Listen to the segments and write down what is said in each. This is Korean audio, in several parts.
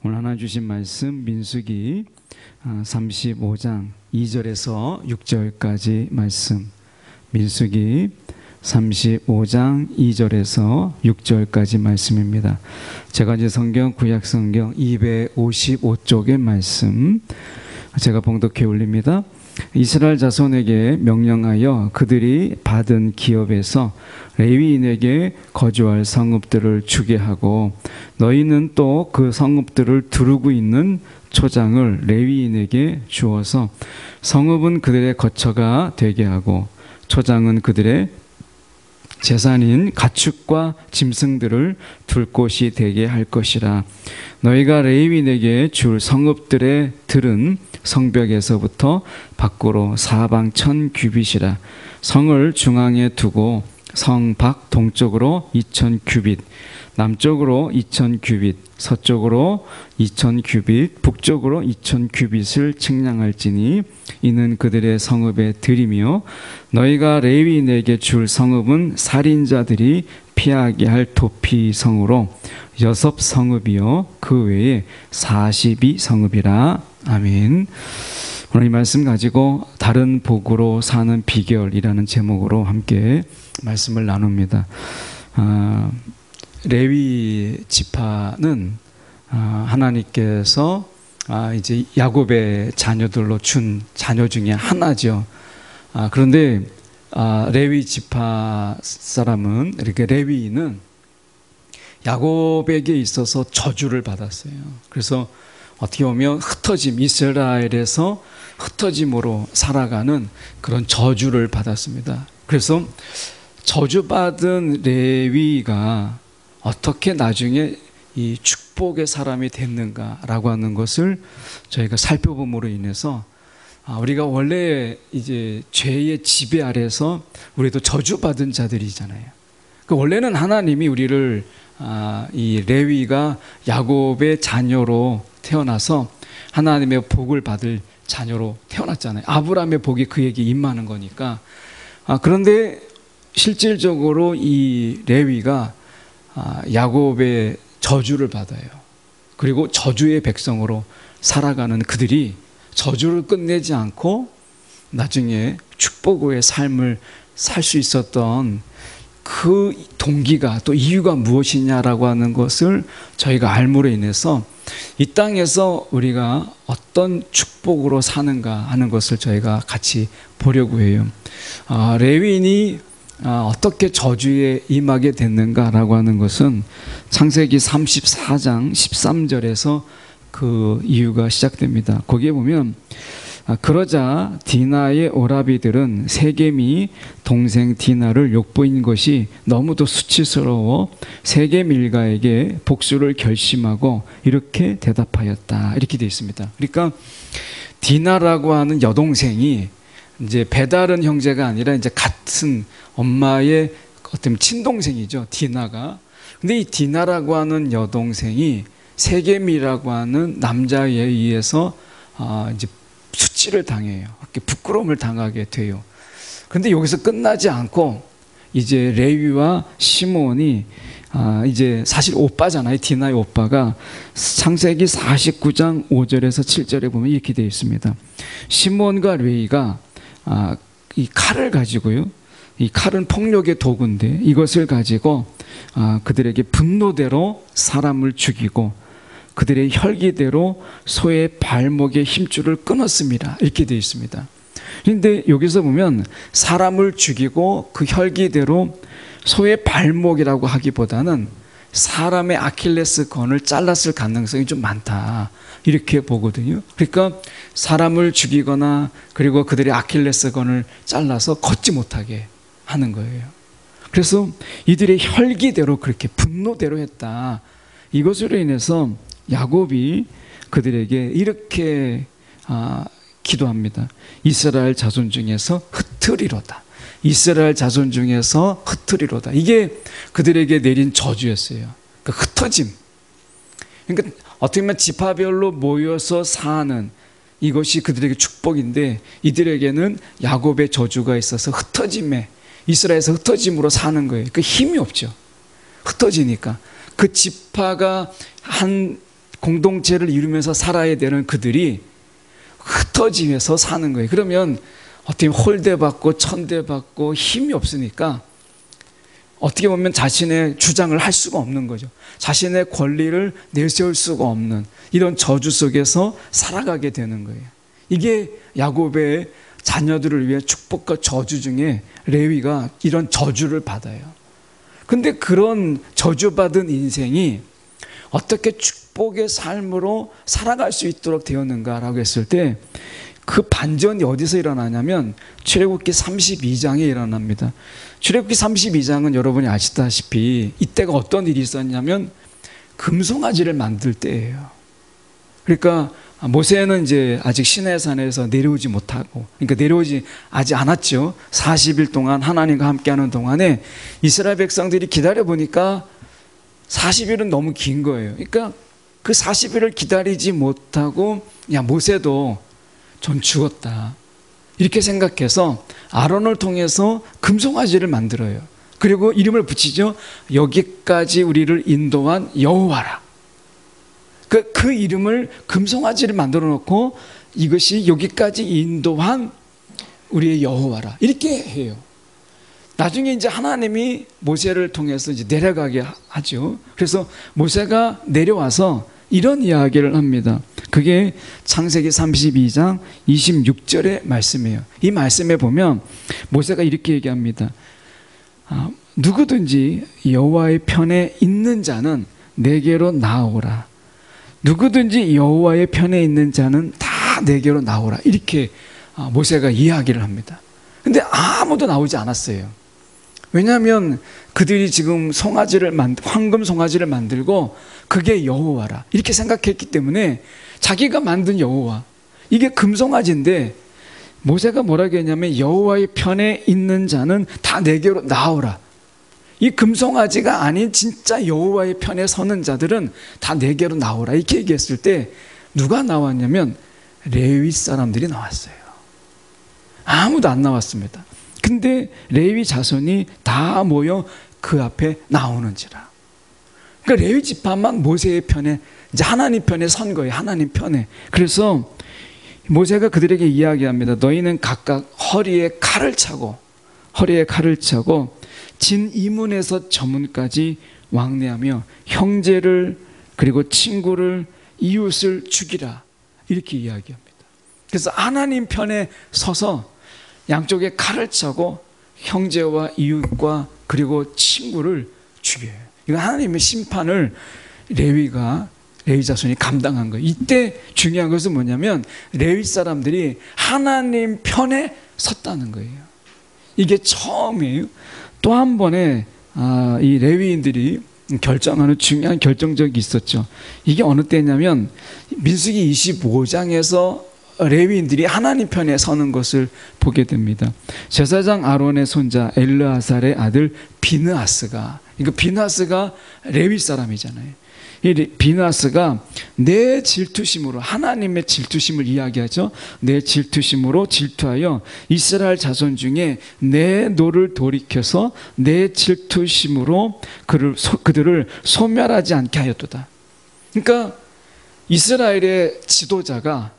오늘 하나 주신 말씀 민수기 35장 2절에서 6절까지 말씀, 민수기 35장 2절에서 6절까지 말씀입니다. 제가 이제 성경 구약 성경 255쪽의 말씀 제가 봉독해 올립니다. 이스라엘 자손에게 명령하여 그들이 받은 기업에서 레위인에게 거주할 성읍들을 주게 하고, 너희는 또 그 성읍들을 두르고 있는 초장을 레위인에게 주어서 성읍은 그들의 거처가 되게 하고 초장은 그들의 재산인 가축과 짐승들을 둘 곳이 되게 할 것이라. 너희가 레위인에게 줄 성읍들의 들은 성벽에서부터 밖으로 사방 1000규빗이라. 성을 중앙에 두고 성 밖 동쪽으로 2000규빗, 남쪽으로 2000규빗, 서쪽으로 2000규빗, 북쪽으로 2000규빗을 측량할지니 이는 그들의 성읍의 들이며, 너희가 레위인에게 줄 성읍은 살인자들이 피하게 할 도피 성으로 6성읍이요 그 외에 42성읍이라. 아멘. 오늘 이 말씀 가지고 다른 복으로 사는 비결이라는 제목으로 함께 말씀을 나눕니다. 레위 지파는 하나님께서 이제 야곱의 자녀들로 준 자녀 중에 하나죠. 그런데 레위 지파 사람은, 이렇게 레위인은 야곱에게 있어서 저주를 받았어요. 그래서 어떻게 보면 흩어짐, 이스라엘에서 흩어짐으로 살아가는 그런 저주를 받았습니다. 그래서 저주받은 레위가 어떻게 나중에 이 축복의 사람이 됐는가라고 하는 것을 저희가 살펴봄으로 인해서, 우리가 원래 이제 죄의 지배 아래서 우리도 저주받은 자들이잖아요. 원래는 하나님이 우리를 이 레위가 야곱의 자녀로 태어나서 하나님의 복을 받을 자녀로 태어났잖아요. 아브라함의 복이 그에게 임하는 거니까. 그런데 실질적으로 이 레위가 야곱의 저주를 받아요. 그리고 저주의 백성으로 살아가는 그들이 저주를 끝내지 않고 나중에 축복의 삶을 살 수 있었던 그 동기가, 또 이유가 무엇이냐라고 하는 것을 저희가 알므로 인해서 이 땅에서 우리가 어떤 축복으로 사는가 하는 것을 저희가 같이 보려고 해요. 레위인이 어떻게 저주에 임하게 됐는가라고 하는 것은 창세기 34장 13절에서 그 이유가 시작됩니다. 거기에 보면, 그러자 디나의 오라비들은 세겜이 동생 디나를 욕보인 것이 너무도 수치스러워 세겜 일가에게 복수를 결심하고 이렇게 대답하였다. 이렇게 되어 있습니다. 그러니까 디나라고 하는 여동생이 이제 배다른 형제가 아니라 이제 같은 엄마의 어떤 친동생이죠, 디나가. 근데 이 디나라고 하는 여동생이 세겜이라고 하는 남자에 의해서 이제 수치를 당해요. 부끄러움을 당하게 돼요. 그런데 여기서 끝나지 않고 이제 레위와 시몬이 이제 사실 오빠잖아요. 디나의 오빠가 창세기 49장 5절에서 7절에 보면 이렇게 되어 있습니다. 시몬과 레위가 이 칼을 가지고요. 이 칼은 폭력의 도구인데 이것을 가지고 그들에게 분노대로 사람을 죽이고 그들의 혈기대로 소의 발목의 힘줄을 끊었습니다. 이렇게 되어 있습니다. 그런데 여기서 보면 사람을 죽이고 그 혈기대로 소의 발목이라고 하기보다는 사람의 아킬레스건을 잘랐을 가능성이 좀 많다, 이렇게 보거든요. 그러니까 사람을 죽이거나 그리고 그들의 아킬레스건을 잘라서 걷지 못하게 하는 거예요. 그래서 이들의 혈기대로 그렇게 분노대로 했다. 이것으로 인해서 야곱이 그들에게 이렇게 기도합니다. 이스라엘 자손 중에서 흩으리로다. 이스라엘 자손 중에서 흩으리로다. 이게 그들에게 내린 저주였어요. 그 흩어짐. 그러니까 어떻게 보면 지파별로 모여서 사는 이것이 그들에게 축복인데, 이들에게는 야곱의 저주가 있어서 흩어짐에, 이스라엘에서 흩어짐으로 사는 거예요. 그 힘이 없죠. 흩어지니까. 그 지파가 한 공동체를 이루면서 살아야 되는 그들이 흩어지면서 사는 거예요. 그러면 어떻게 홀대받고 천대받고 힘이 없으니까 어떻게 보면 자신의 주장을 할 수가 없는 거죠. 자신의 권리를 내세울 수가 없는 이런 저주 속에서 살아가게 되는 거예요. 이게 야곱의 자녀들을 위해 축복과 저주 중에 레위가 이런 저주를 받아요. 근데 그런 저주받은 인생이 어떻게 축복의 삶으로 살아갈 수 있도록 되었는가라고 했을 때 그 반전이 어디서 일어나냐면 출애굽기 32장에 일어납니다. 출애굽기 32장은 여러분이 아시다시피 이때가 어떤 일이 있었냐면 금송아지를 만들 때예요. 그러니까 모세는 이제 아직 시내산에서 내려오지 못하고, 그러니까 내려오지 아직 않았죠. 40일 동안 하나님과 함께하는 동안에 이스라엘 백성들이 기다려 보니까 40일은 너무 긴 거예요. 그러니까 그 40일을 기다리지 못하고 야 모세도 전 죽었다 이렇게 생각해서 아론을 통해서 금송아지를 만들어요. 그리고 이름을 붙이죠. 여기까지 우리를 인도한 여호와라. 그 이름을 금송아지를 만들어 놓고 이것이 여기까지 인도한 우리의 여호와라 이렇게 해요. 나중에 이제 하나님이 모세를 통해서 이제 내려가게 하죠. 그래서 모세가 내려와서 이런 이야기를 합니다. 그게 창세기 32장 26절의 말씀이에요. 이 말씀에 보면 모세가 이렇게 얘기합니다. 누구든지 여호와의 편에 있는 자는 내게로 나오라. 누구든지 여호와의 편에 있는 자는 다 내게로 나오라. 이렇게 모세가 이야기를 합니다. 근데 아무도 나오지 않았어요. 왜냐하면 그들이 지금 황금 송아지를 만들고 그게 여호와라 이렇게 생각했기 때문에 자기가 만든 여호와, 이게 금송아지인데 모세가 뭐라고 했냐면 여호와의 편에 있는 자는 다 내게로 나오라. 이 금송아지가 아닌 진짜 여호와의 편에 서는 자들은 다 내게로 나오라 이렇게 얘기했을 때 누가 나왔냐면 레위 사람들이 나왔어요. 아무도 안 나왔습니다. 근데 레위 자손이 다 모여 그 앞에 나오는지라. 그러니까 레위 지파만 모세의 편에, 이제 하나님 편에 선 거예요. 하나님 편에. 그래서 모세가 그들에게 이야기합니다. 너희는 각각 허리에 칼을 차고 진 이문에서 저문까지 왕래하며 형제를 그리고 친구를 이웃을 죽이라 이렇게 이야기합니다. 그래서 하나님 편에 서서 양쪽에 칼을 차고 형제와 이웃과 그리고 친구를 죽여요. 이거 하나님의 심판을 레위 자손이 감당한 거예요. 이때 중요한 것은 뭐냐면 레위 사람들이 하나님 편에 섰다는 거예요. 이게 처음이에요. 또 한 번에 이 레위인들이 결정하는 중요한 결정적이 있었죠. 이게 어느 때냐면 민수기 25장에서 레위인들이 하나님 편에 서는 것을 보게 됩니다. 제사장 아론의 손자 엘르아살의 아들 비느하스가, 그러니까 비느하스가 레위 사람이잖아요. 이 비느하스가 내 질투심으로, 하나님의 질투심을 이야기하죠. 내 질투심으로 질투하여 이스라엘 자손 중에 내 노를 돌이켜서 내 질투심으로 그들을 소멸하지 않게 하였도다. 그러니까 이스라엘의 지도자가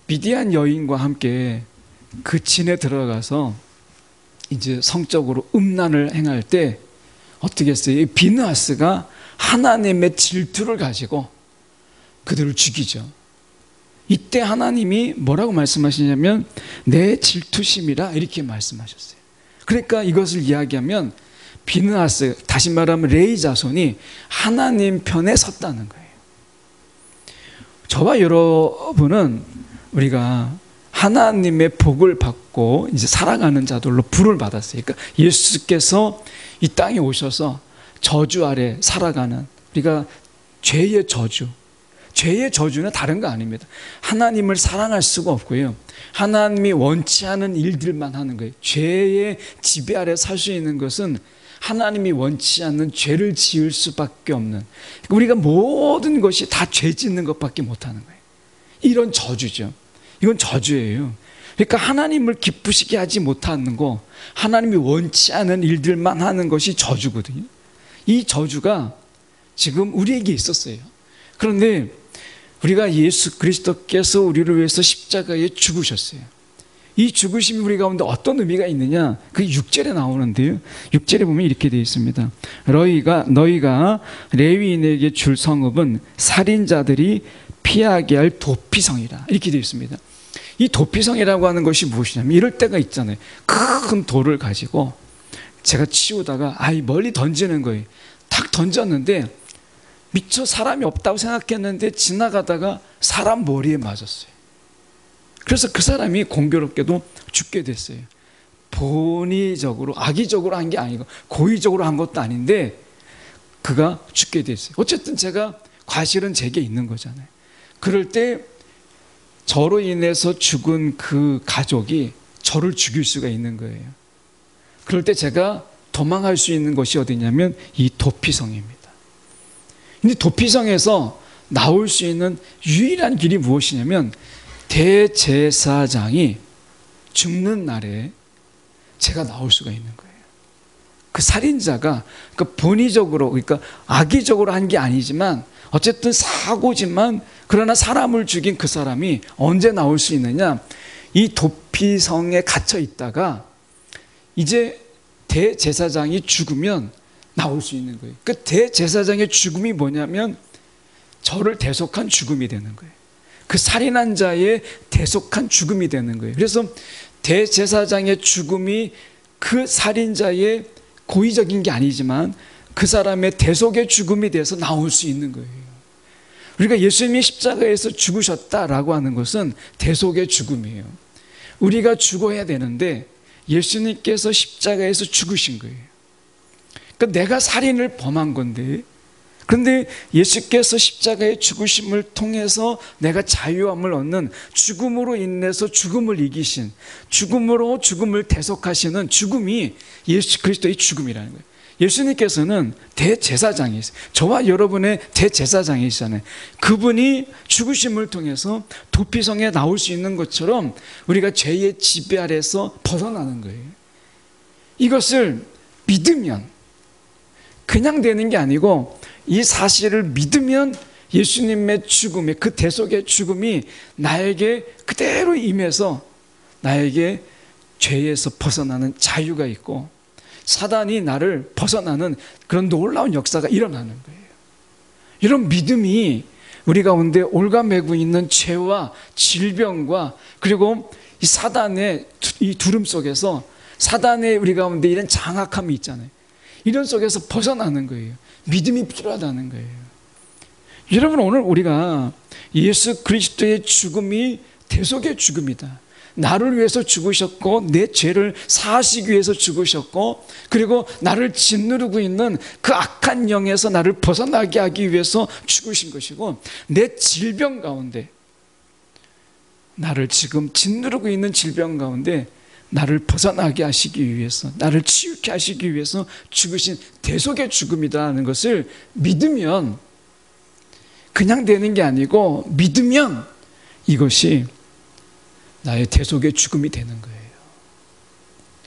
미디안 여인과 함께 그 진에 들어가서 이제 성적으로 음란을 행할 때 어떻게 했어요? 비느하스가 하나님의 질투를 가지고 그들을 죽이죠. 이때 하나님이 뭐라고 말씀하시냐면 내 질투심이라 이렇게 말씀하셨어요. 그러니까 이것을 이야기하면 비느하스, 다시 말하면 레위 자손이 하나님 편에 섰다는 거예요. 저와 여러분은 우리가 하나님의 복을 받고 이제 살아가는 자들로 부름을 받았어요. 그러니까 예수께서 이 땅에 오셔서 저주 아래 살아가는, 우리가 죄의 저주는 다른 거 아닙니다. 하나님을 사랑할 수가 없고요. 하나님이 원치 않은 일들만 하는 거예요. 죄의 지배 아래 살 수 있는 것은 하나님이 원치 않는 죄를 지을 수밖에 없는, 우리가 모든 것이 다 죄 짓는 것밖에 못하는 거예요. 이런 저주죠. 이건 저주예요. 그러니까 하나님을 기쁘시게 하지 못하는 거, 하나님이 원치 않은 일들만 하는 것이 저주거든요. 이 저주가 지금 우리에게 있었어요. 그런데 우리가 예수 그리스도께서 우리를 위해서 십자가에 죽으셨어요. 이 죽으심이 우리 가운데 어떤 의미가 있느냐? 그게 6절에 나오는데요. 6절에 보면 이렇게 되어 있습니다. 너희가 레위인에게 줄 성읍은 살인자들이 피하게 할 도피성이라. 이렇게 되어 있습니다. 이 도피성이라고 하는 것이 무엇이냐면, 이럴 때가 있잖아요. 큰 돌을 가지고 제가 치우다가 멀리 던지는 거예요. 탁 던졌는데 미처 사람이 없다고 생각했는데 지나가다가 사람 머리에 맞았어요. 그래서 그 사람이 공교롭게도 죽게 됐어요. 본의적으로, 악의적으로 한 게 아니고 고의적으로 한 것도 아닌데 그가 죽게 됐어요. 어쨌든 제가 과실은 제게 있는 거잖아요. 그럴 때 저로 인해서 죽은 그 가족이 저를 죽일 수가 있는 거예요. 그럴 때 제가 도망할 수 있는 것이 어디냐면 이 도피성입니다. 근데 도피성에서 나올 수 있는 유일한 길이 무엇이냐면, 대제사장이 죽는 날에 제가 나올 수가 있는 거예요. 그 살인자가 본의적으로, 그러니까 악의적으로 한 게 아니지만 어쨌든 사고지만, 그러나 사람을 죽인 그 사람이 언제 나올 수 있느냐? 이 도피성에 갇혀 있다가 이제 대제사장이 죽으면 나올 수 있는 거예요. 그 대제사장의 죽음이 뭐냐면 저를 대속한 죽음이 되는 거예요. 그 살인한 자의 대속한 죽음이 되는 거예요. 그래서 대제사장의 죽음이 그 살인자의 고의적인 게 아니지만 그 사람의 대속의 죽음이 돼서 나올 수 있는 거예요. 우리가 예수님이 십자가에서 죽으셨다라고 하는 것은 대속의 죽음이에요. 우리가 죽어야 되는데 예수님께서 십자가에서 죽으신 거예요. 그러니까 내가 살인을 범한 건데, 그런데 예수께서 십자가의 죽으심을 통해서 내가 자유함을 얻는, 죽음으로 인해서 죽음을 이기신, 죽음으로 죽음을 대속하시는 죽음이 예수 그리스도의 죽음이라는 거예요. 예수님께서는 대제사장이세요. 저와 여러분의 대제사장이시잖아요. 그분이 죽으심을 통해서 도피성에 나올 수 있는 것처럼 우리가 죄의 지배 아래서 벗어나는 거예요. 이것을 믿으면, 그냥 되는 게 아니고 이 사실을 믿으면 예수님의 죽음의, 그 대속의 죽음이 나에게 그대로 임해서 나에게 죄에서 벗어나는 자유가 있고 사단이 나를 벗어나는 그런 놀라운 역사가 일어나는 거예요. 이런 믿음이 우리 가운데 올가매고 있는 죄와 질병과, 그리고 이 사단의 이 두름 속에서, 사단의 우리 가운데 이런 장악함이 있잖아요. 이런 속에서 벗어나는 거예요. 믿음이 필요하다는 거예요. 여러분, 오늘 우리가 예수 그리스도의 죽음이 대속의 죽음이다. 나를 위해서 죽으셨고 내 죄를 사하시기 위해서 죽으셨고, 그리고 나를 짓누르고 있는 그 악한 영에서 나를 벗어나게 하기 위해서 죽으신 것이고, 내 질병 가운데, 나를 지금 짓누르고 있는 질병 가운데 나를 벗어나게 하시기 위해서, 나를 치유케 하시기 위해서 죽으신 대속의 죽음이라는 것을 믿으면, 그냥 되는 게 아니고 믿으면 이것이 나의 대속의 죽음이 되는 거예요.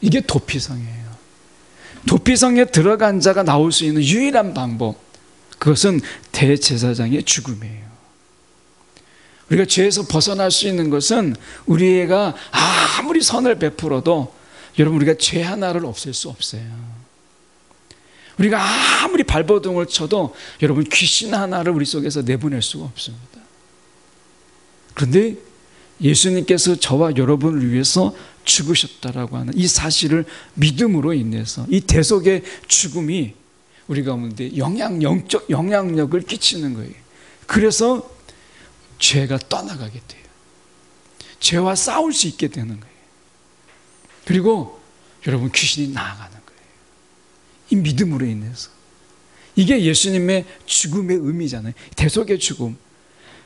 이게 도피성이에요. 도피성에 들어간 자가 나올 수 있는 유일한 방법, 그것은 대제사장의 죽음이에요. 우리가 죄에서 벗어날 수 있는 것은 우리가 아무리 선을 베풀어도, 여러분, 우리가 죄 하나를 없앨 수 없어요. 우리가 아무리 발버둥을 쳐도 여러분, 귀신 하나를 우리 속에서 내보낼 수가 없습니다. 그런데 예수님께서 저와 여러분을 위해서 죽으셨다라고 하는 이 사실을 믿음으로 인해서 이 대속의 죽음이 우리 가운데 영적 영향력을 끼치는 거예요. 그래서 죄가 떠나가게 돼요. 죄와 싸울 수 있게 되는 거예요. 그리고 여러분, 귀신이 나아가는 거예요. 이 믿음으로 인해서. 이게 예수님의 죽음의 의미잖아요. 대속의 죽음.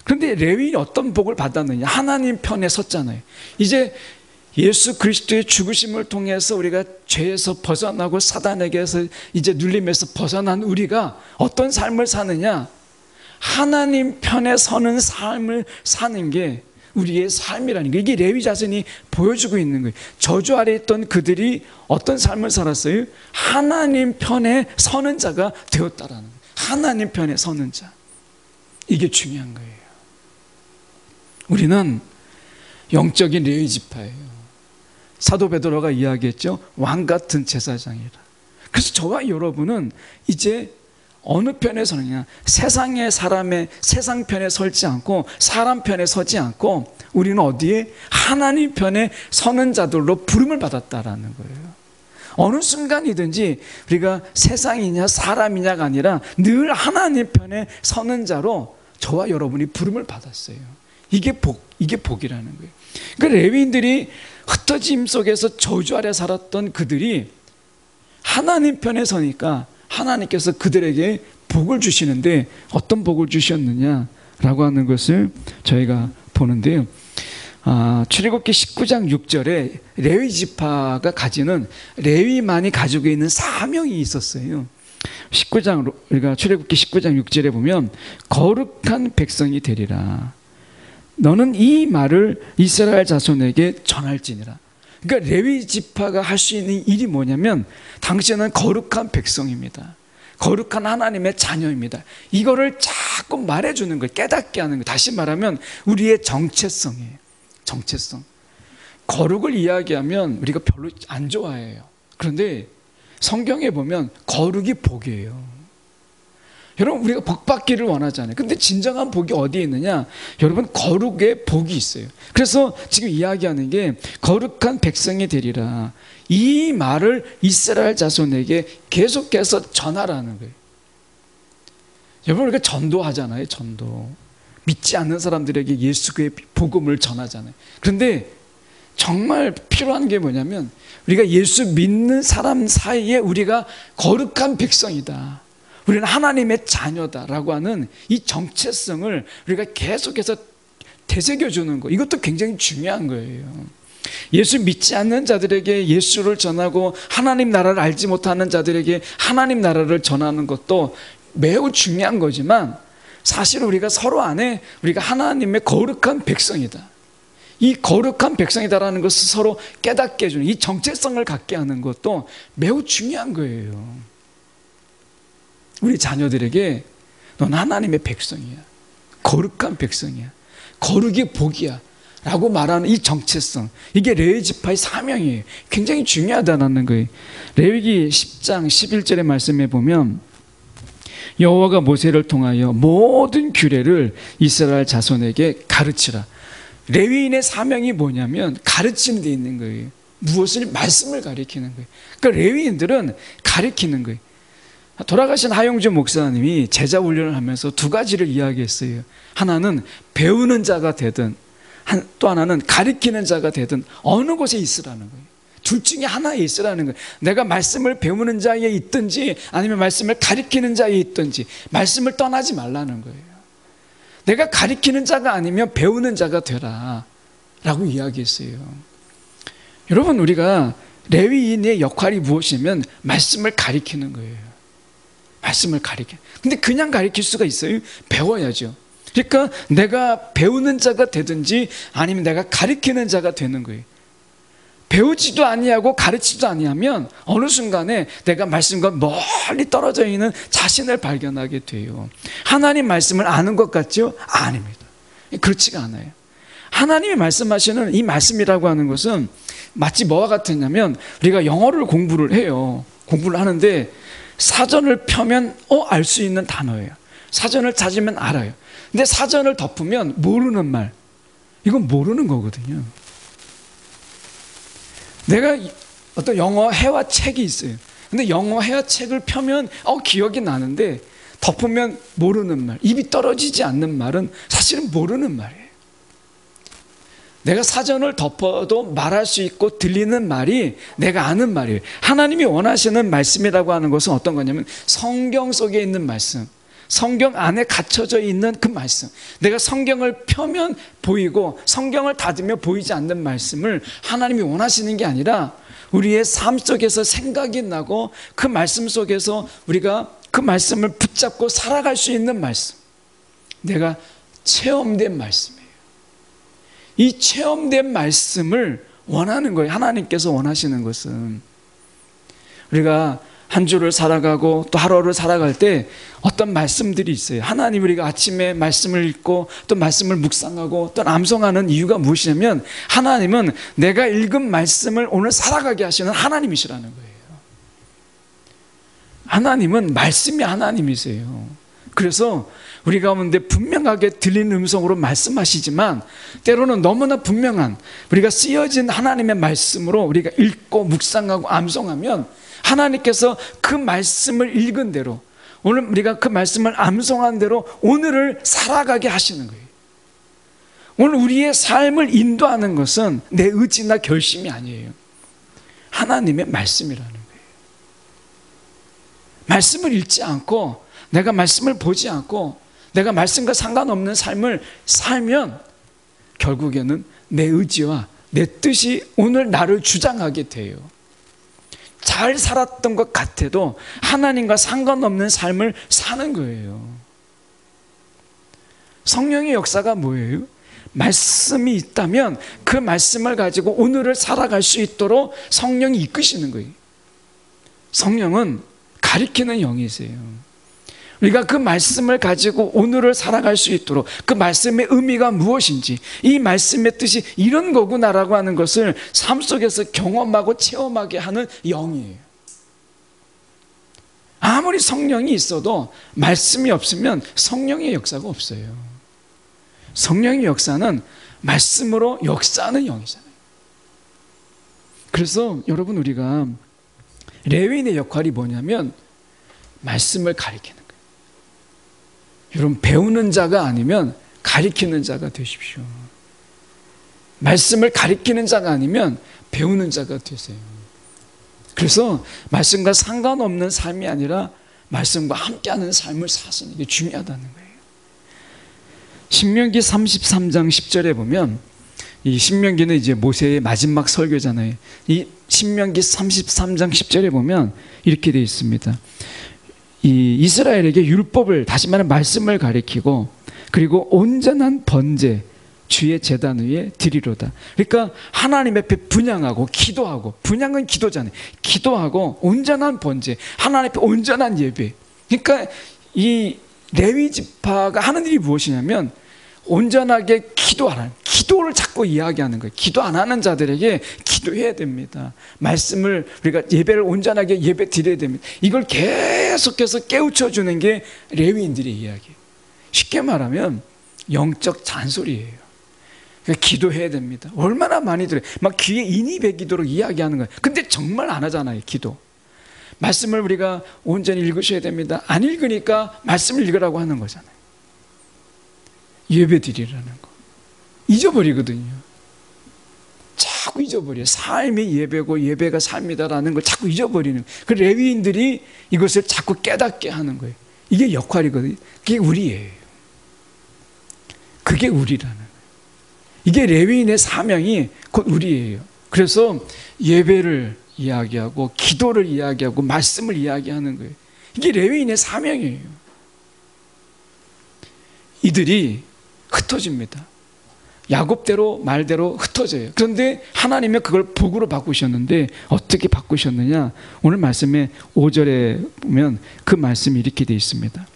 그런데 레위인이 어떤 복을 받았느냐? 하나님 편에 섰잖아요. 이제 예수 그리스도의 죽으심을 통해서 우리가 죄에서 벗어나고 사단에게서 이제 눌림에서 벗어난 우리가 어떤 삶을 사느냐? 하나님 편에 서는 삶을 사는 게 우리의 삶이라는 게, 이게 레위 자손이 보여주고 있는 거예요. 저주 아래 있던 그들이 어떤 삶을 살았어요? 하나님 편에 서는 자가 되었다라는 거예요. 하나님 편에 서는 자. 이게 중요한 거예요. 우리는 영적인 레위 지파예요. 사도 베드로가 이야기했죠. 왕 같은 제사장이라. 그래서 저와 여러분은 이제 어느 편에 서느냐, 세상의 사람의 세상 편에 서지 않고 사람 편에 서지 않고 우리는 어디에? 하나님 편에 서는 자들로 부름을 받았다라는 거예요. 어느 순간이든지 우리가 세상이냐 사람이냐가 아니라 늘 하나님 편에 서는 자로 저와 여러분이 부름을 받았어요. 이게 복이라는 거예요. 그러니까 레위인들이 흩어짐 속에서 저주 아래 살았던 그들이 하나님 편에 서니까 하나님께서 그들에게 복을 주시는데 어떤 복을 주셨느냐라고 하는 것을 저희가 보는데요. 출애굽기 19장 6절에 레위 지파가 가지는, 레위만이 가지고 있는 사명이 있었어요. 19장, 우리가 출애굽기 19장 6절에 보면 거룩한 백성이 되리라. 너는 이 말을 이스라엘 자손에게 전할지니라. 그러니까 레위 지파가 할 수 있는 일이 뭐냐면 당신은 거룩한 백성입니다. 거룩한 하나님의 자녀입니다. 이거를 자꾸 말해주는 거예요. 깨닫게 하는 거예요. 다시 말하면 우리의 정체성이에요. 정체성. 거룩을 이야기하면 우리가 별로 안 좋아해요. 그런데 성경에 보면 거룩이 복이에요. 여러분, 우리가 복 받기를 원하잖아요. 근데 진정한 복이 어디에 있느냐? 여러분, 거룩에 복이 있어요. 그래서 지금 이야기하는 게 거룩한 백성이 되리라. 이 말을 이스라엘 자손에게 계속해서 전하라는 거예요. 여러분, 우리가 전도하잖아요. 전도. 믿지 않는 사람들에게 예수의 복음을 전하잖아요. 그런데 정말 필요한 게 뭐냐면 우리가 예수 믿는 사람 사이에 우리가 거룩한 백성이다, 우리는 하나님의 자녀다라고 하는 이 정체성을 우리가 계속해서 되새겨주는 거, 이것도 굉장히 중요한 거예요. 예수 믿지 않는 자들에게 예수를 전하고 하나님 나라를 알지 못하는 자들에게 하나님 나라를 전하는 것도 매우 중요한 거지만 사실 우리가 서로 안에 우리가 하나님의 거룩한 백성이다, 이 거룩한 백성이다라는 것을 서로 깨닫게 해주는 이 정체성을 갖게 하는 것도 매우 중요한 거예요. 우리 자녀들에게 넌 하나님의 백성이야, 거룩한 백성이야, 거룩이 복이야 라고 말하는 이 정체성, 이게 레위 지파의 사명이에요. 굉장히 중요하다는 거예요. 레위기 10장 11절의 말씀에 보면 여호와가 모세를 통하여 모든 규례를 이스라엘 자손에게 가르치라. 레위인의 사명이 뭐냐면 가르치는 데 있는 거예요. 무엇을? 말씀을 가르치는 거예요. 그러니까 레위인들은 가르치는 거예요. 돌아가신 하용주 목사님이 제자 훈련을 하면서 두 가지를 이야기했어요. 하나는 배우는 자가 되든 또 하나는 가르치는 자가 되든 어느 곳에 있으라는 거예요. 둘 중에 하나에 있으라는 거예요. 내가 말씀을 배우는 자에 있든지 아니면 말씀을 가르치는 자에 있든지 말씀을 떠나지 말라는 거예요. 내가 가르치는 자가 아니면 배우는 자가 되라 라고 이야기했어요. 여러분, 우리가 레위인의 역할이 무엇이냐면 말씀을 가르치는 거예요. 말씀을 가르쳐. 근데 그냥 가르칠 수가 있어요? 배워야죠. 그러니까 내가 배우는 자가 되든지 아니면 내가 가르치는 자가 되는 거예요. 배우지도 아니하고 가르치지도 아니하면 어느 순간에 내가 말씀과 멀리 떨어져 있는 자신을 발견하게 돼요. 하나님 말씀을 아는 것 같죠? 아닙니다. 그렇지가 않아요. 하나님이 말씀하시는 이 말씀이라고 하는 것은 마치 뭐와 같으냐면 우리가 영어를 공부를 해요. 공부를 하는데 사전을 펴면 알 수 있는 단어예요. 사전을 찾으면 알아요. 근데 사전을 덮으면 모르는 말, 이건 모르는 거거든요. 내가 어떤 영어 회화 책이 있어요. 근데 영어 회화 책을 펴면 기억이 나는데 덮으면 모르는 말, 입이 떨어지지 않는 말은 사실은 모르는 말이에요. 내가 사전을 덮어도 말할 수 있고 들리는 말이 내가 아는 말이에요. 하나님이 원하시는 말씀이라고 하는 것은 어떤 거냐면 성경 속에 있는 말씀, 성경 안에 갇혀져 있는 그 말씀, 내가 성경을 펴면 보이고 성경을 닫으면 보이지 않는 말씀을 하나님이 원하시는 게 아니라 우리의 삶 속에서 생각이 나고 그 말씀 속에서 우리가 그 말씀을 붙잡고 살아갈 수 있는 말씀, 내가 체험된 말씀이에요. 이 체험된 말씀을 원하는 거예요. 하나님께서 원하시는 것은 우리가 한 주를 살아가고 또 하루를 살아갈 때 어떤 말씀들이 있어요. 하나님, 우리가 아침에 말씀을 읽고 또 말씀을 묵상하고 또 암송하는 이유가 무엇이냐면, 하나님은 내가 읽은 말씀을 오늘 살아가게 하시는 하나님이시라는 거예요. 하나님은 말씀이 하나님이세요. 그래서 우리 가운데 분명하게 들리는 음성으로 말씀하시지만, 때로는 너무나 분명한 우리가 쓰여진 하나님의 말씀으로 우리가 읽고 묵상하고 암송하면, 하나님께서 그 말씀을 읽은 대로, 오늘 우리가 그 말씀을 암송한 대로 오늘을 살아가게 하시는 거예요. 오늘 우리의 삶을 인도하는 것은 내 의지나 결심이 아니에요. 하나님의 말씀이라는 거예요. 말씀을 읽지 않고, 내가 말씀을 보지 않고, 내가 말씀과 상관없는 삶을 살면 결국에는 내 의지와 내 뜻이 오늘 나를 주장하게 돼요. 잘 살았던 것 같아도 하나님과 상관없는 삶을 사는 거예요. 성령의 역사가 뭐예요? 말씀이 있다면 그 말씀을 가지고 오늘을 살아갈 수 있도록 성령이 이끄시는 거예요. 성령은 가리키는 영이세요. 우리가 그 말씀을 가지고 오늘을 살아갈 수 있도록, 그 말씀의 의미가 무엇인지, 이 말씀의 뜻이 이런 거구나라고 하는 것을 삶 속에서 경험하고 체험하게 하는 영이에요. 아무리 성령이 있어도 말씀이 없으면 성령의 역사가 없어요. 성령의 역사는 말씀으로 역사하는 영이잖아요. 그래서 여러분, 우리가 레위인의 역할이 뭐냐면 말씀을 가리키는 거예요. 여러분, 배우는 자가 아니면 가리키는 자가 되십시오. 말씀을 가리키는 자가 아니면 배우는 자가 되세요. 그래서 말씀과 상관없는 삶이 아니라 말씀과 함께하는 삶을 사시는 게 중요하다는 거예요. 신명기 33장 10절에 보면, 이 신명기는 이제 모세의 마지막 설교잖아요. 이 신명기 33장 10절에 보면 이렇게 되어 있습니다. 이 이스라엘에게 율법을, 다시 말하면 말씀을 가리키고, 그리고 온전한 번제 주의 제단 위에 드리로다. 그러니까 하나님 앞에 분향하고 기도하고, 분향은 기도잖아요. 기도하고 온전한 번제, 하나님 앞에 온전한 예배. 그러니까 이 레위 지파가 하는 일이 무엇이냐면 온전하게 기도하라는, 기도를 자꾸 이야기하는 거예요. 기도 안 하는 자들에게 기도해야 됩니다. 말씀을, 우리가 예배를 온전하게 예배 드려야 됩니다. 이걸 계속해서 깨우쳐 주는 게 레위인들의 이야기예요. 쉽게 말하면 영적 잔소리예요. 그러니까 기도해야 됩니다. 얼마나 많이 들어요. 막 귀에 인이 배기도록 이야기하는 거예요. 근데 정말 안 하잖아요, 기도. 말씀을 우리가 온전히 읽으셔야 됩니다. 안 읽으니까 말씀을 읽으라고 하는 거잖아요. 예배 드리라는 거 잊어버리거든요. 자꾸 잊어버려요. 삶이 예배고 예배가 삶이다라는 걸 자꾸 잊어버리는 거예요. 그 레위인들이 이것을 자꾸 깨닫게 하는 거예요. 이게 역할이거든요. 그게 우리예요. 그게 우리라는 거예요. 이게 레위인의 사명이 곧 우리예요. 그래서 예배를 이야기하고 기도를 이야기하고 말씀을 이야기하는 거예요. 이게 레위인의 사명이에요. 이들이 흩어집니다. 야곱대로 말대로 흩어져요. 그런데 하나님은 그걸 복으로 바꾸셨는데 어떻게 바꾸셨느냐? 오늘 말씀에 5절에 보면 그 말씀이 이렇게 되어 있습니다.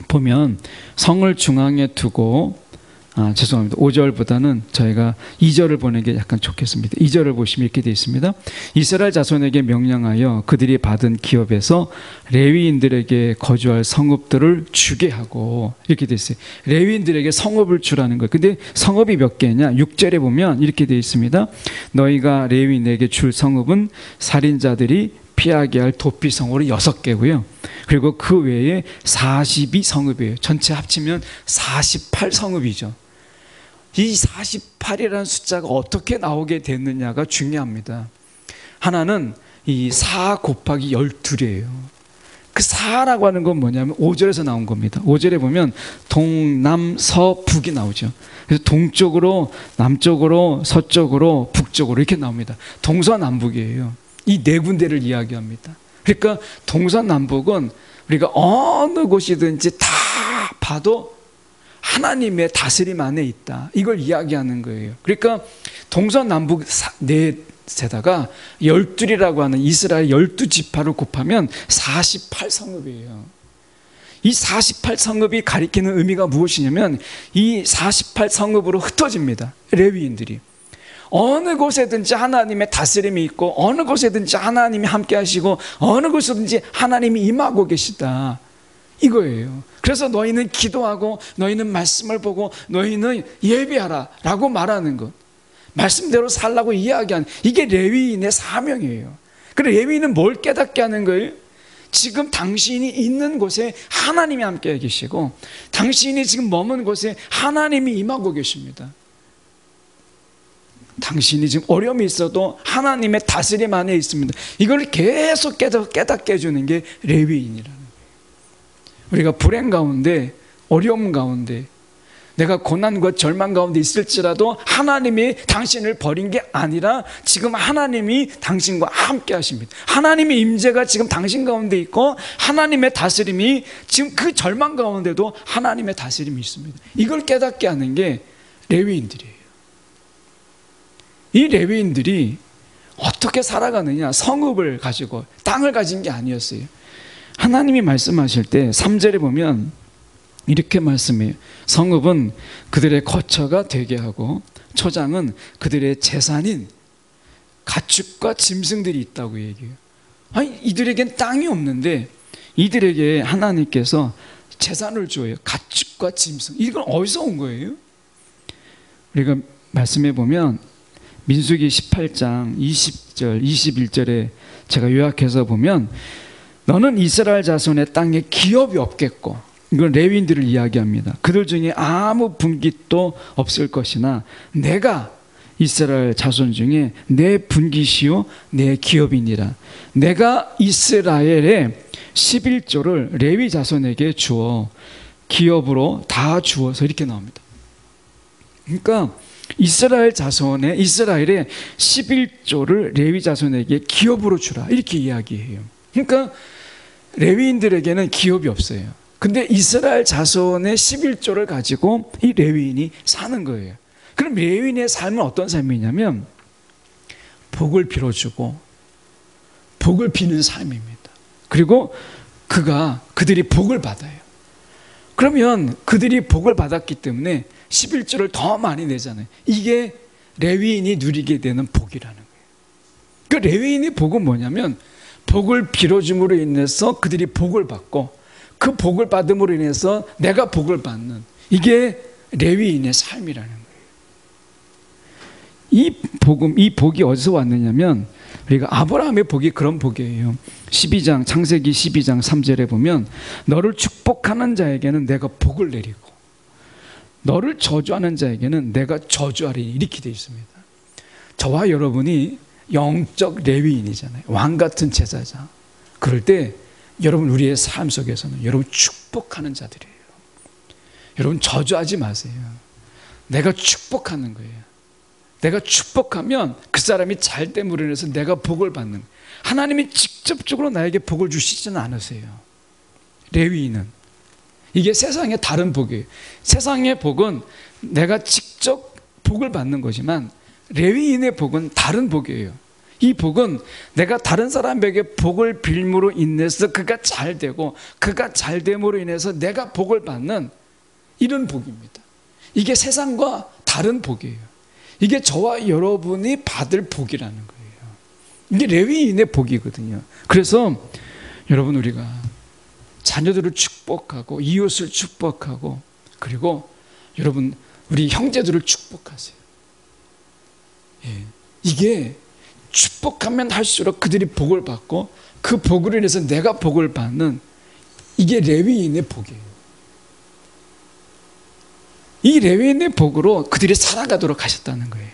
보면 성을 중앙에 두고, 죄송합니다. 5절보다는 저희가 2절을 보는 게 약간 좋겠습니다. 2절을 보시면 이렇게 되어 있습니다. 이스라엘 자손에게 명령하여 그들이 받은 기업에서 레위인들에게 거주할 성읍들을 주게 하고, 이렇게 되어 있어요. 레위인들에게 성읍을 주라는 거예요. 근데 성읍이 몇 개냐? 6절에 보면 이렇게 되어 있습니다. 너희가 레위인에게 줄 성읍은 살인자들이 피하게 할 도피성으로 6개고요. 그리고 그 외에 42성읍이에요. 전체 합치면 48성읍이죠. 이 48이라는 숫자가 어떻게 나오게 됐느냐가 중요합니다. 하나는 이 4 곱하기 12이에요. 그 4라고 하는 건 뭐냐면 5절에서 나온 겁니다. 5절에 보면 동남서북이 나오죠. 그래서 동쪽으로, 남쪽으로, 서쪽으로, 북쪽으로 이렇게 나옵니다. 동서남북이에요. 이 네 군데를 이야기합니다. 그러니까 동서남북은 우리가 어느 곳이든지 다 봐도 하나님의 다스림 안에 있다, 이걸 이야기하는 거예요. 그러니까 동서남북 성읍에다가 열둘이라고 하는 이스라엘 12지파를 곱하면 48성읍이에요. 이 48성읍이 가리키는 의미가 무엇이냐면 이 48성읍으로 흩어집니다. 레위인들이. 어느 곳에든지 하나님의 다스림이 있고 어느 곳에든지 하나님이 함께 하시고 어느 곳에든지 하나님이 임하고 계시다. 이거예요. 그래서 너희는 기도하고 너희는 말씀을 보고 너희는 예배하라 라고 말하는 것. 말씀대로 살라고 이야기한 이게 레위인의 사명이에요. 그래 레위인은 뭘 깨닫게 하는 거예요? 지금 당신이 있는 곳에 하나님이 함께 계시고 당신이 지금 머문 곳에 하나님이 임하고 계십니다. 당신이 지금 어려움이 있어도 하나님의 다스림 안에 있습니다. 이걸 계속 깨닫게 해주는 게 레위인이라는 거예요. 우리가 불행 가운데 어려움 가운데 내가 고난과 절망 가운데 있을지라도 하나님이 당신을 버린 게 아니라 지금 하나님이 당신과 함께 하십니다. 하나님의 임재가 지금 당신 가운데 있고 하나님의 다스림이 지금 그 절망 가운데도 하나님의 다스림이 있습니다. 이걸 깨닫게 하는 게 레위인들이에요. 이 레위인들이 어떻게 살아가느냐? 성읍을 가지고 땅을 가진 게 아니었어요. 하나님이 말씀하실 때 3절에 보면 이렇게 말씀해요. 성읍은 그들의 거처가 되게 하고 초장은 그들의 재산인 가축과 짐승들이 있다고 얘기해요. 아니 이들에겐 땅이 없는데 이들에게 하나님께서 재산을 줘요. 가축과 짐승. 이건 어디서 온 거예요? 우리가 말씀해 보면 민수기 18장 20절 21절에 제가 요약해서 보면 너는 이스라엘 자손의 땅에 기업이 없겠고, 이건 레위인들을 이야기합니다. 그들 중에 아무 분깃도 없을 것이나 내가 이스라엘 자손 중에 내 분깃이요 내 기업이니라. 내가 이스라엘의 11조를 레위 자손에게 주어 기업으로 다 주어서 이렇게 나옵니다. 그러니까 이스라엘의 11조를 레위 자손에게 기업으로 주라 이렇게 이야기해요. 그러니까 레위인들에게는 기업이 없어요. 근데 이스라엘 자손의 11조를 가지고 이 레위인이 사는 거예요. 그럼 레위인의 삶은 어떤 삶이냐면 복을 빌어주고 복을 비는 삶입니다. 그리고 그들이 복을 받아요. 그러면 그들이 복을 받았기 때문에 11조를 더 많이 내잖아요. 이게 레위인이 누리게 되는 복이라는 거예요. 그 레위인의 복은 뭐냐면 복을 빌어줌으로 인해서 그들이 복을 받고 그 복을 받음으로 인해서 내가 복을 받는, 이게 레위인의 삶이라는 거예요. 이 복이 어디서 왔느냐면 우리가 아브라함의 복이 그런 복이에요. 창세기 12장 3절에 보면 너를 축복하는 자에게는 내가 복을 내리고 너를 저주하는 자에게는 내가 저주하리니 이렇게 되어 있습니다. 저와 여러분이 영적 레위인이잖아요. 왕 같은 제사장. 그럴 때 여러분 우리의 삶 속에서는 여러분 축복하는 자들이에요. 여러분 저주하지 마세요. 내가 축복하는 거예요. 내가 축복하면 그 사람이 잘됨으로 인해서 내가 복을 받는 거예요. 하나님이 직접적으로 나에게 복을 주시지는 않으세요. 레위인은. 이게 세상의 다른 복이에요. 세상의 복은 내가 직접 복을 받는 거지만 레위인의 복은 다른 복이에요. 이 복은 내가 다른 사람에게 복을 빌므로 인해서 그가 잘되고 그가 잘됨으로 인해서 내가 복을 받는 이런 복입니다. 이게 세상과 다른 복이에요. 이게 저와 여러분이 받을 복이라는 거예요. 이게 레위인의 복이거든요. 그래서 여러분 우리가 자녀들을 축복하고 이웃을 축복하고 그리고 여러분 우리 형제들을 축복하세요. 예. 이게 축복하면 할수록 그들이 복을 받고 그 복으로 인해서 내가 복을 받는, 이게 레위인의 복이에요. 이 레위인의 복으로 그들이 살아가도록 하셨다는 거예요.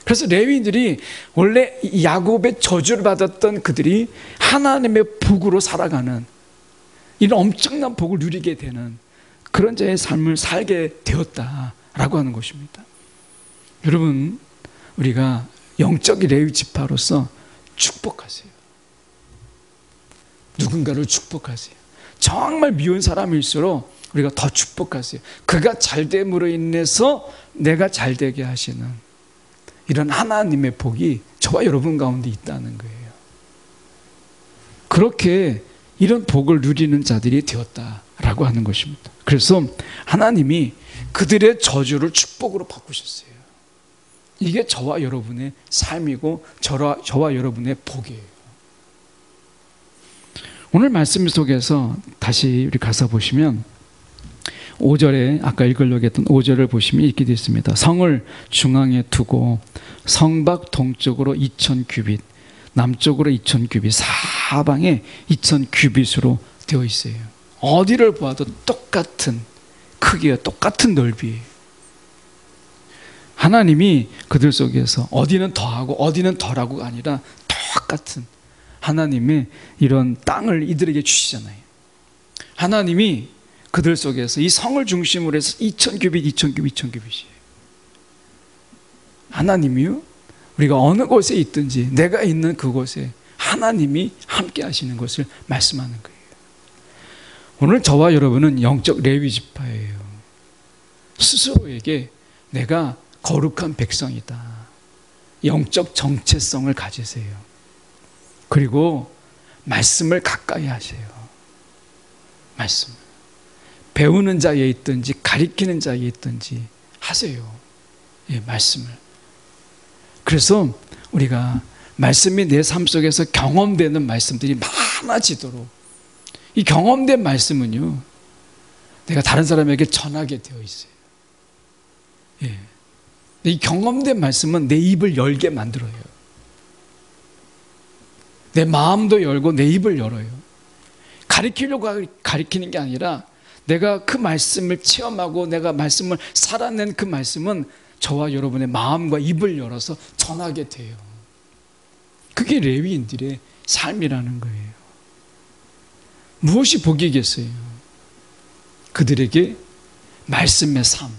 그래서 레위인들이 원래 야곱의 저주를 받았던 그들이 하나님의 복으로 살아가는 이런 엄청난 복을 누리게 되는 그런 자의 삶을 살게 되었다라고 하는 것입니다. 여러분 우리가 영적 레위 지파로서 축복하세요. 누군가를 축복하세요. 정말 미운 사람일수록 우리가 더 축복하세요. 그가 잘됨으로 인해서 내가 잘되게 하시는 이런 하나님의 복이 저와 여러분 가운데 있다는 거예요. 그렇게 이런 복을 누리는 자들이 되었다라고 하는 것입니다. 그래서 하나님이 그들의 저주를 축복으로 바꾸셨어요. 이게 저와 여러분의 삶이고 저와 여러분의 복이에요. 오늘 말씀 속에서 다시 우리 가사 보시면 5절에 아까 읽으려고 했던 5절을 보시면 이렇게 되어 있습니다. 성을 중앙에 두고 성밖 동쪽으로 2000규빗, 남쪽으로 2000규빗, 사방에 2000규빗으로 되어 있어요. 어디를 보아도 똑같은 크기와 똑같은 넓이에요. 하나님이 그들 속에서 어디는 더하고 어디는 덜하고가 아니라 똑같은 하나님의 이런 땅을 이들에게 주시잖아요. 하나님이 그들 속에서 이 성을 중심으로 해서 2000규빗, 2000규빗, 2000규빗이에요. 하나님이요, 우리가 어느 곳에 있든지 내가 있는 그곳에 하나님이 함께 하시는 것을 말씀하는 거예요. 오늘 저와 여러분은 영적 레위 지파예요. 스스로에게 내가 거룩한 백성이다. 영적 정체성을 가지세요. 그리고 말씀을 가까이 하세요. 말씀을. 배우는 자에 있든지 가리키는 자에 있든지 하세요. 예, 말씀을. 그래서 우리가 말씀이 내 삶 속에서 경험되는 말씀들이 많아지도록, 이 경험된 말씀은요, 내가 다른 사람에게 전하게 되어 있어요. 예. 이 경험된 말씀은 내 입을 열게 만들어요. 내 마음도 열고 내 입을 열어요. 가리키려고 가리키는 게 아니라 내가 그 말씀을 체험하고 내가 말씀을 살아낸 그 말씀은 저와 여러분의 마음과 입을 열어서 전하게 돼요. 그게 레위인들의 삶이라는 거예요. 무엇이 복이겠어요? 그들에게 말씀의 삶,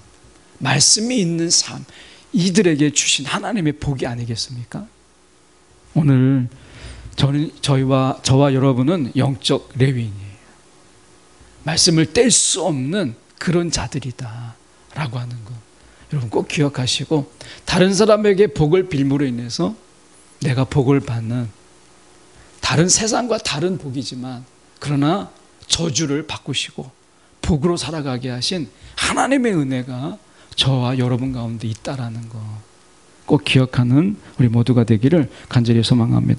말씀이 있는 삶, 이들에게 주신 하나님의 복이 아니겠습니까? 오늘 저와 여러분은 영적 레위인이에요. 말씀을 뗄 수 없는 그런 자들이다 라고 하는 것, 여러분 꼭 기억하시고, 다른 사람에게 복을 빌므로 인해서 내가 복을 받는, 다른 세상과 다른 복이지만 그러나 저주를 바꾸시고 복으로 살아가게 하신 하나님의 은혜가 저와 여러분 가운데 있다라는 거 꼭 기억하는 우리 모두가 되기를 간절히 소망합니다.